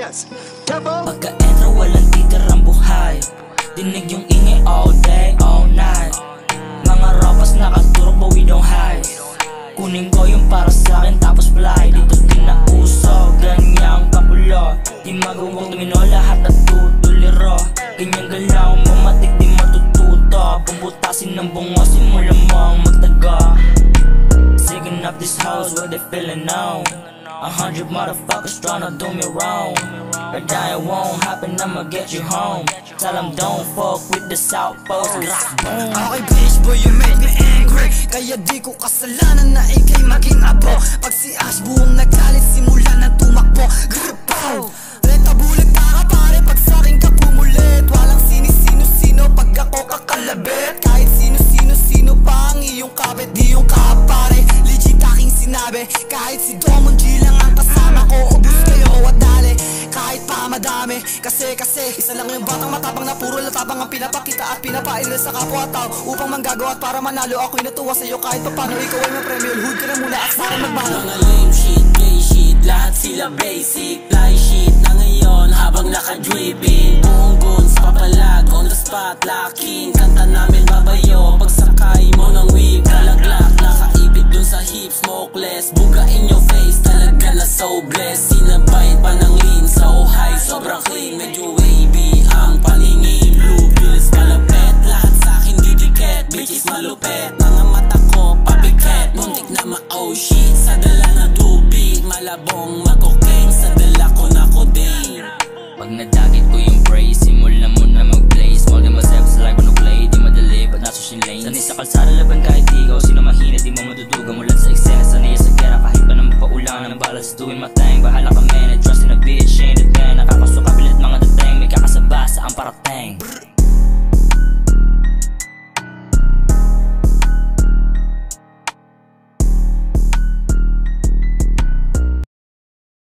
Yes, Tempo. Pagka-entro walang titirang buhay, dinig yung ingay all day, all night. Mga rapas nakaturok but we don't hide. Kunin ko yung para sa'kin tapos fly. Dito kinauso, ganyang kapulo. Di magawang tumino, lahat natutuliro. Ganyang galaw, mamatik di matututo. Pambutasin ng bungo, simulan mong magtaga. Sigging up this house where they feeling now. 100 motherfuckers tryna do me wrong, but that won't happen, I'ma get you home. Tell them don't fuck with the South Post. Okay bitch boy, you make me angry. Kaya di ko kasalanan na ikay maging abo. Pag si Ash buong nagalit, simula na tumakbo. Gripaw, renta bulit para pare. Pag sa'kin ka pumulit, walang sinisino-sino pag ako kakalabit. Kahit sino-sino-sino pa ang iyong kabit, di yung kapare. Legit aking sinabi, kahit si Domon G lang ang kasama ko, ubus kayo at dali. Kahit pa madami, kasi isa lang yung batang matapang na puro latabang ang pinapakita at pinapailil sa kapwa-tao upang manggagawa at para manalo. Ako'y natuwa sa'yo kahit papano ikaw ay may premyo. Hood ka na muna at sa'kin magbago. Mga lame shit, play shit, lahat sila basic. Fly shit na ngayon habang naka-dripping. Buong guns papalag, on the spot, locking. Kanta namin babayo, pagsakay mo ng whip. Kalaglak, nakaipit dun sa hip, smokeless. Buga in your face, talaga na so blessed. Sinabay pa ng lean, so high, sobrang clean. Medyo wavy ang paningin. Blue pills, malapet, lahat sa'kin didikit. Bitches malupet, mga mata ko papiket. Muntik na ma-oh shit, sa dala na tubig. Malabong makokeng, sa dala ko na kodeng. Pag nadagit ko yung praise, simulan mo na mag-play. Small din myself sa life, ano play, di madali, but nasa shin lane. Sanay sa kalsada laban kahit ikaw, sino mahina, di mo maduduga. Mulat sa eksena, sanay sa gera, kahit pa na magpaulan. Ang balas tuwin matang, bahala ka man, I trust in a bitch, ain't a fan.